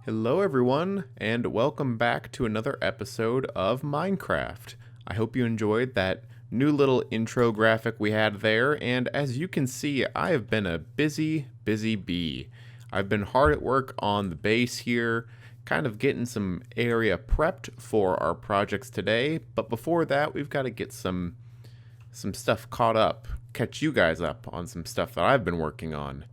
Hello everyone, and welcome back to another episode of Minecraft. I hope you enjoyed that new little intro graphic we had there, and as you can see, I have been a busy bee. I've been hard at work on the base here, kind of getting some area prepped for our projects today, but before that, we've got to get some stuff caught up, catch you guys up on some stuff that I've been working on.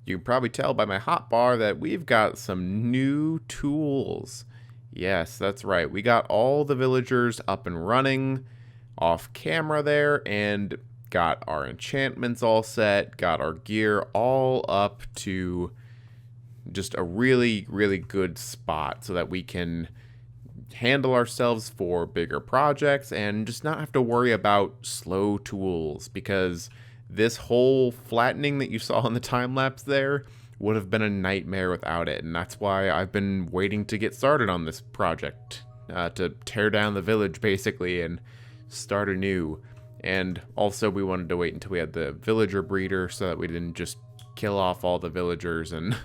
You can probably tell by my hotbar that we've got some new tools. Yes, that's right. We got all the villagers up and running off camera there and got our enchantments all set, got our gear all up to just a really good spot so that we can handle ourselves for bigger projects and just not have to worry about slow tools, because this whole flattening that you saw in the time lapse there would have been a nightmare without it, and that's why I've been waiting to get started on this project, to tear down the village basically and start anew. And also we wanted to wait until we had the villager breeder so that we didn't just kill off all the villagers and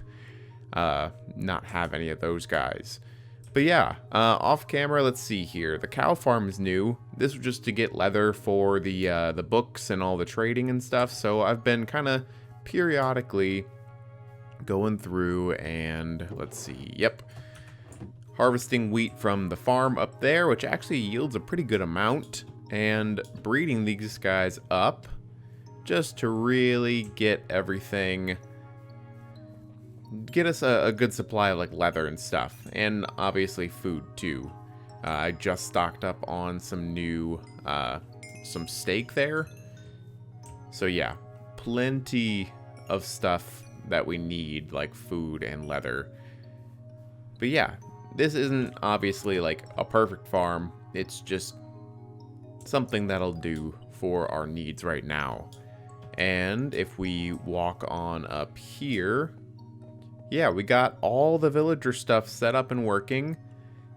not have any of those guys. But yeah, off camera, let's see here. The cow farm is new. This was just to get leather for the books and all the trading and stuff. So I've been kind of periodically going through and let's see. Yep, harvesting wheat from the farm up there, which actually yields a pretty good amount, and breeding these guys up just to really get everything. Get us a good supply of like leather and stuff, and obviously food too. I just stocked up on some new some steak there, so yeah, plenty of stuff that we need, like food and leather. But yeah, this isn't obviously like a perfect farm, it's just something that'll do for our needs right now. And if we walk on up here, yeah, we got all the villager stuff set up and working,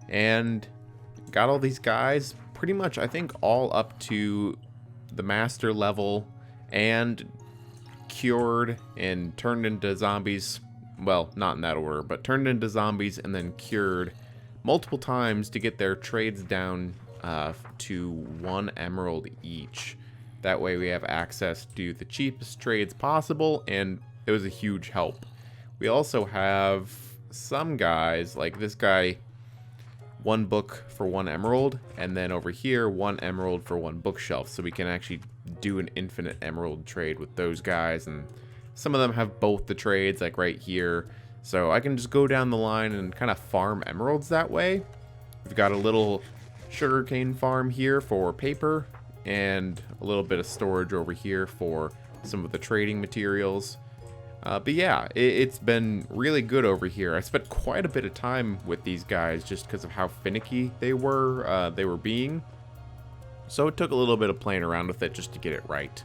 and got all these guys pretty much, I think, all up to the master level and cured and turned into zombies. Well, not in that order, but turned into zombies and then cured multiple times to get their trades down to 1 emerald each. That way we have access to the cheapest trades possible, and it was a huge help. We also have some guys, like this guy, 1 book for 1 emerald, and then over here, 1 emerald for 1 bookshelf. So we can actually do an infinite emerald trade with those guys, and some of them have both the trades, like right here. So I can just go down the line and kind of farm emeralds that way. We've got a little sugarcane farm here for paper, and a little bit of storage over here for some of the trading materials. But yeah, it's been really good over here. I spent quite a bit of time with these guys just because of how finicky they were being. So it took a little bit of playing around with it just to get it right.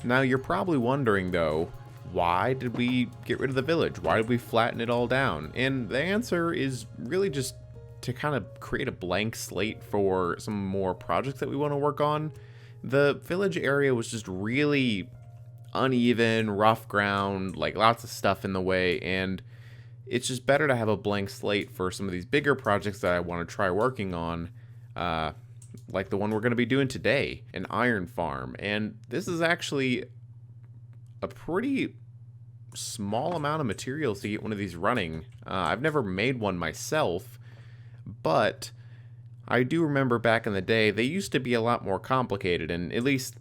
Now you're probably wondering though, why did we get rid of the village? Why did we flatten it all down? And the answer is really just to kind of create a blank slate for some more projects that we want to work on. The village area was just really uneven, rough ground, like lots of stuff in the way, and it's just better to have a blank slate for some of these bigger projects that I want to try working on, like the one we're going to be doing today, an iron farm. And this is actually a pretty small amount of materials to get one of these running. I've never made one myself, but I do remember back in the day they used to be a lot more complicated, and at least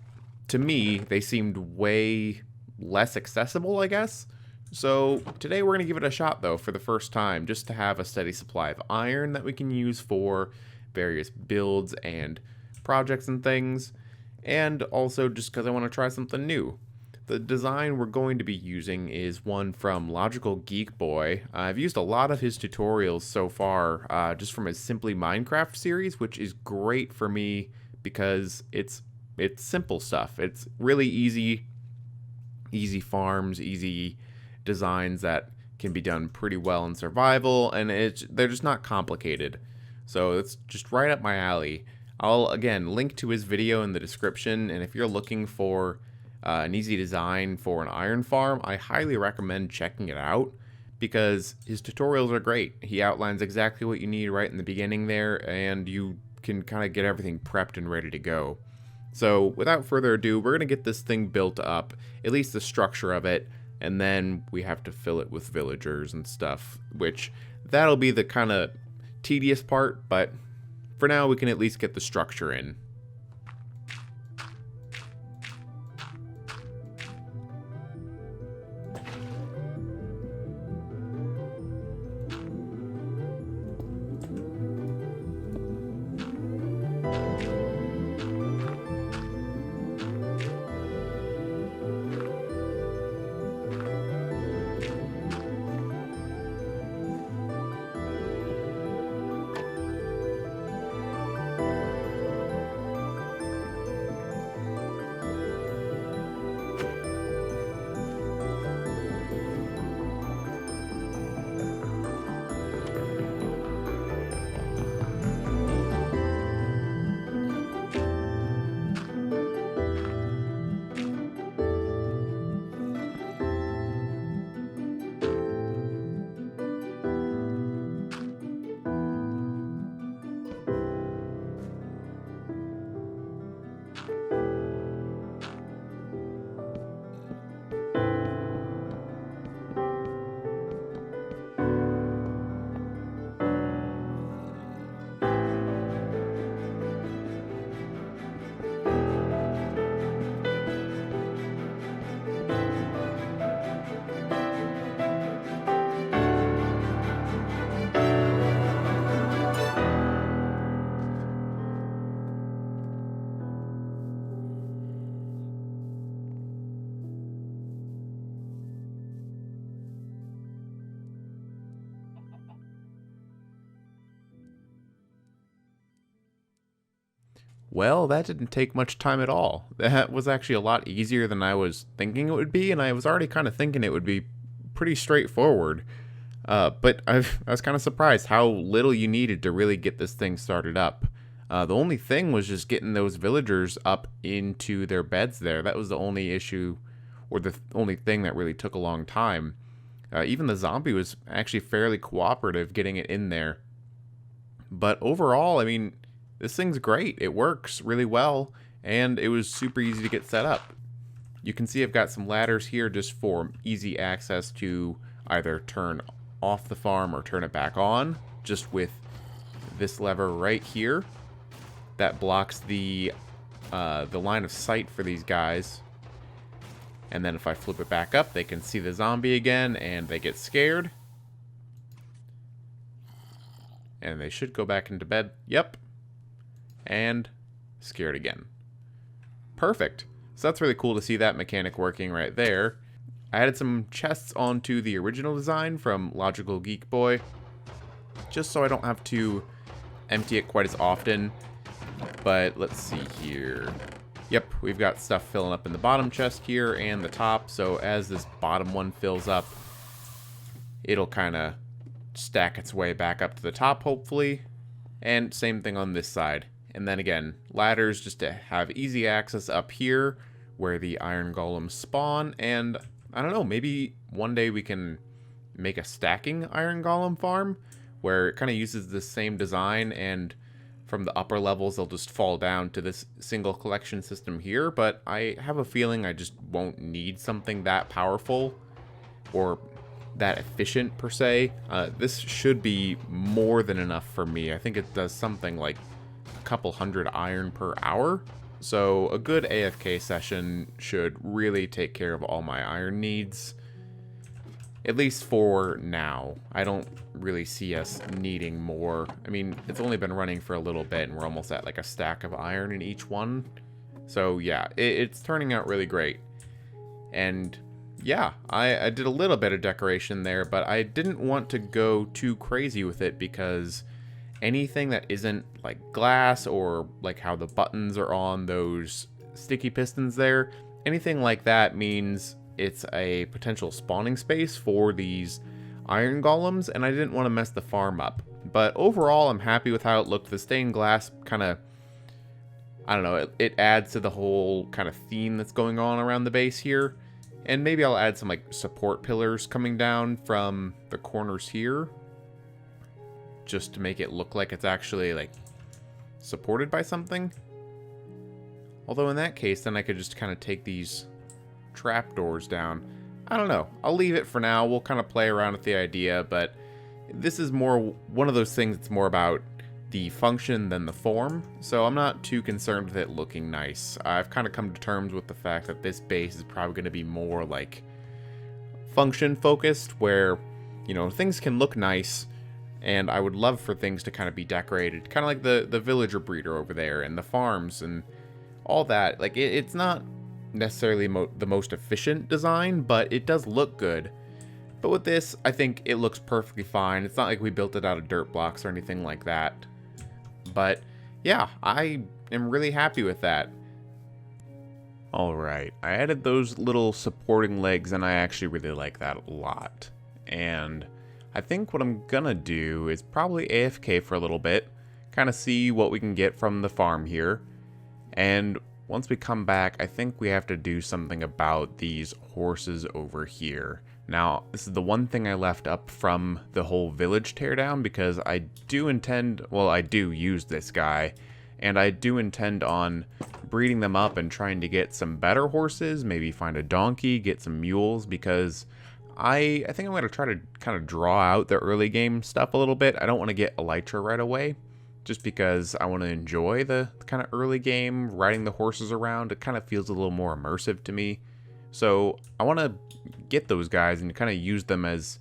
to me, they seemed way less accessible, I guess. So today we're going to give it a shot, though, for the first time, just to have a steady supply of iron that we can use for various builds and projects and things, and also just because I want to try something new. The design we're going to be using is one from LogicalGeekBoy. I've used a lot of his tutorials so far, just from his Simply Minecraft series, which is great for me because it's simple stuff. It's really easy farms, easy designs that can be done pretty well in survival, and they're just not complicated. So it's just right up my alley. I'll again link to his video in the description, and if you're looking for an easy design for an iron farm, I highly recommend checking it out because his tutorials are great. He outlines exactly what you need right in the beginning there, and you can kind of get everything prepped and ready to go. So without further ado, we're going to get this thing built up, at least the structure of it, and then we have to fill it with villagers and stuff, which that'll be the kind of tedious part, but for now we can at least get the structure in. Well, that didn't take much time at all. That was actually a lot easier than I was thinking it would be, and I was already kind of thinking it would be pretty straightforward. But I was kind of surprised how little you needed to really get this thing started up. The only thing was just getting those villagers up into their beds there. That was the only issue, or the only thing that really took a long time. Even the zombie was actually fairly cooperative getting it in there. But overall, I mean, this thing's great. It works really well, and it was super easy to get set up. You can see I've got some ladders here just for easy access to either turn off the farm or turn it back on, just with this lever right here. That blocks the line of sight for these guys. And then if I flip it back up, they can see the zombie again, and they get scared. And they should go back into bed. Yep. And scared again. Perfect. So that's really cool to see that mechanic working right there. I added some chests onto the original design from LogicalGeekBoy, just so I don't have to empty it quite as often. But let's see here. Yep, we've got stuff filling up in the bottom chest here and the top, so as this bottom one fills up, it'll kind of stack its way back up to the top, hopefully. And same thing on this side. And then again, ladders just to have easy access up here where the iron golems spawn. And I don't know, maybe one day we can make a stacking iron golem farm where it kind of uses the same design, and from the upper levels they'll just fall down to this single collection system here. But I have a feeling I just won't need something that powerful or that efficient per se. This should be more than enough for me. I think it does something like a couple hundred iron per hour. So a good AFK session should really take care of all my iron needs. At least for now. I don't really see us needing more. I mean, it's only been running for a little bit and we're almost at like a stack of iron in each one. So yeah, it's turning out really great. And yeah, I did a little bit of decoration there, but I didn't want to go too crazy with it because anything that isn't like glass or like how the buttons are on those sticky pistons there, anything like that means it's a potential spawning space for these iron golems, and I didn't want to mess the farm up. But overall, I'm happy with how it looked. The stained glass kind of, I don't know, it adds to the whole kind of theme that's going on around the base here. And maybe I'll add some like support pillars coming down from the corners here, just to make it look like it's actually like supported by something. Although in that case, then I could just kind of take these trapdoors down. I don't know. I'll leave it for now. We'll kind of play around with the idea, but this is more one of those things that's more about the function than the form, so I'm not too concerned with it looking nice. I've kind of come to terms with the fact that this base is probably going to be more like function focused, where, you know, things can look nice, and I would love for things to kind of be decorated, kind of like the villager breeder over there and the farms and all that. Like, it's not necessarily the most efficient design, but it does look good. But with this, I think it looks perfectly fine. It's not like we built it out of dirt blocks or anything like that. But yeah, I am really happy with that. Alright, I added those little supporting legs, and I actually really like that a lot. And I think what I'm gonna do is probably AFK for a little bit, kind of see what we can get from the farm here. And once we come back, I think we have to do something about these horses over here. Now, this is the one thing I left up from the whole village teardown, because I do intend, well, I do use this guy, and I do intend on breeding them up and trying to get some better horses, maybe find a donkey, get some mules, because I think I'm going to try to kind of draw out the early game stuff a little bit. I don't want to get Elytra right away, just because I want to enjoy the kind of early game, riding the horses around. It kind of feels a little more immersive to me. So I want to get those guys and kind of use them as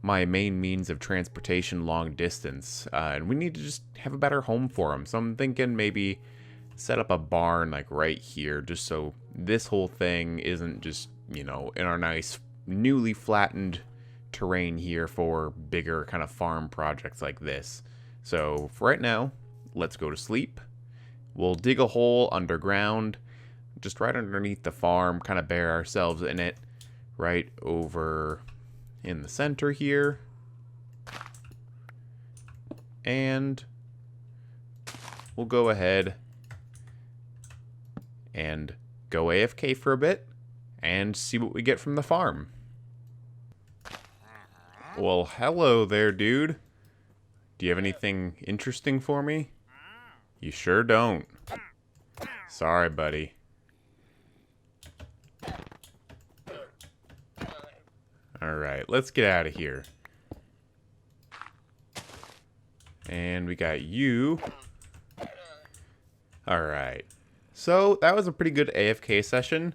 my main means of transportation long distance. And we need to just have a better home for them. So I'm thinking maybe set up a barn like right here, just so this whole thing isn't just, you know, in our nice newly flattened terrain here for bigger kind of farm projects like this. So for right now, let's go to sleep. We'll dig a hole underground, just right underneath the farm, kind of bury ourselves in it, right over in the center here. And we'll go ahead and go AFK for a bit and see what we get from the farm. Well, hello there, dude. Do you have anything interesting for me? You sure don't. Sorry, buddy. Alright, let's get out of here. And we got you. Alright. So, that was a pretty good AFK session.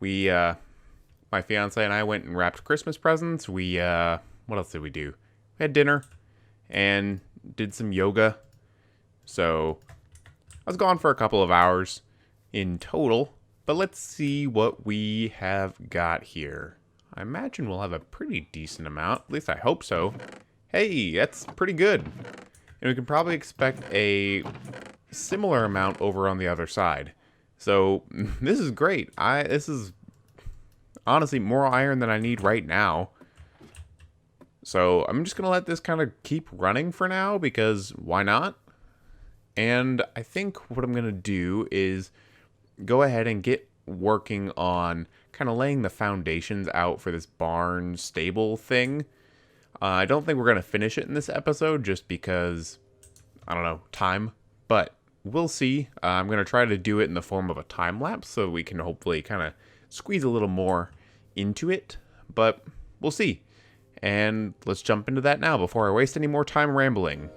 We, my fiance and I went and wrapped Christmas presents. We, what else did we do? We had dinner and did some yoga. So, I was gone for a couple of hours in total. But let's see what we have got here. I imagine we'll have a pretty decent amount. At least I hope so. Hey, that's pretty good. And we can probably expect a similar amount over on the other side. So, this is great. This is honestly more iron than I need right now. So, I'm just going to let this kind of keep running for now, because why not? And I think what I'm going to do is go ahead and get working on kind of laying the foundations out for this barn stable thing. I don't think we're going to finish it in this episode just because, I don't know, time. But we'll see. I'm going to try to do it in the form of a time lapse so we can hopefully kind of squeeze a little more into it. But we'll see. And let's jump into that now before I waste any more time rambling.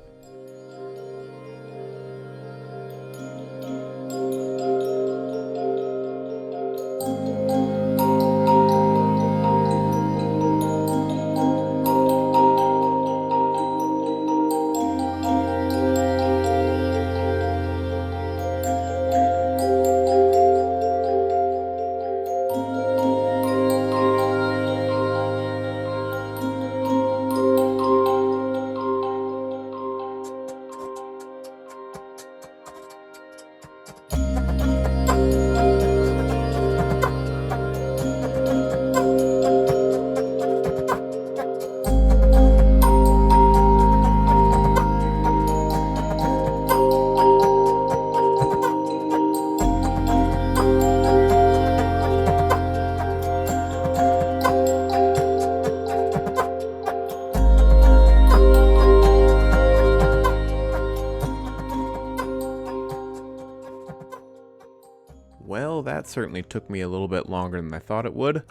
certainly took me a little bit longer than I thought it would.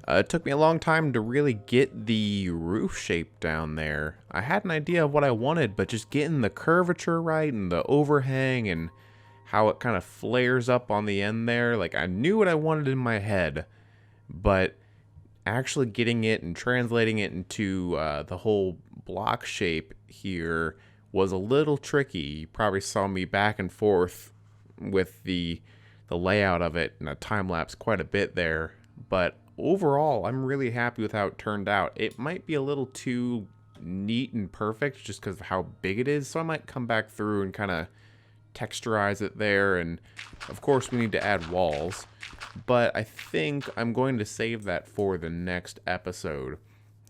It took me a long time to really get the roof shape down there. I had an idea of what I wanted, but just getting the curvature right and the overhang and how it kind of flares up on the end there, like I knew what I wanted in my head, but actually getting it and translating it into the whole block shape here was a little tricky. You probably saw me back and forth with the layout of it in a time lapse quite a bit there, but overall I'm really happy with how it turned out. It might be a little too neat and perfect just because of how big it is, so I might come back through and kind of texturize it there, and of course we need to add walls, but I think I'm going to save that for the next episode.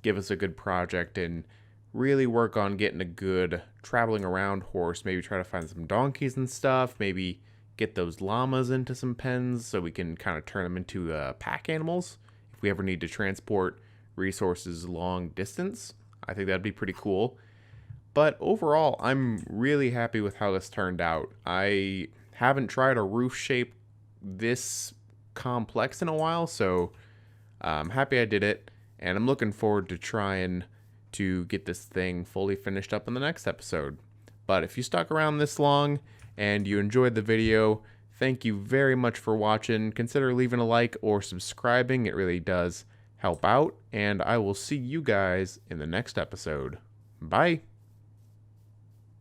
Give us a good project and really work on getting a good traveling around horse, maybe try to find some donkeys and stuff, maybe get those llamas into some pens so we can kind of turn them into pack animals if we ever need to transport resources long distance. I think that'd be pretty cool. But overall, I'm really happy with how this turned out. I haven't tried a roof shape this complex in a while, so I'm happy I did it, and I'm looking forward to trying to get this thing fully finished up in the next episode. But if you stuck around this long and you enjoyed the video, thank you very much for watching. Consider leaving a like or subscribing. It really does help out, and I will see you guys in the next episode. Bye!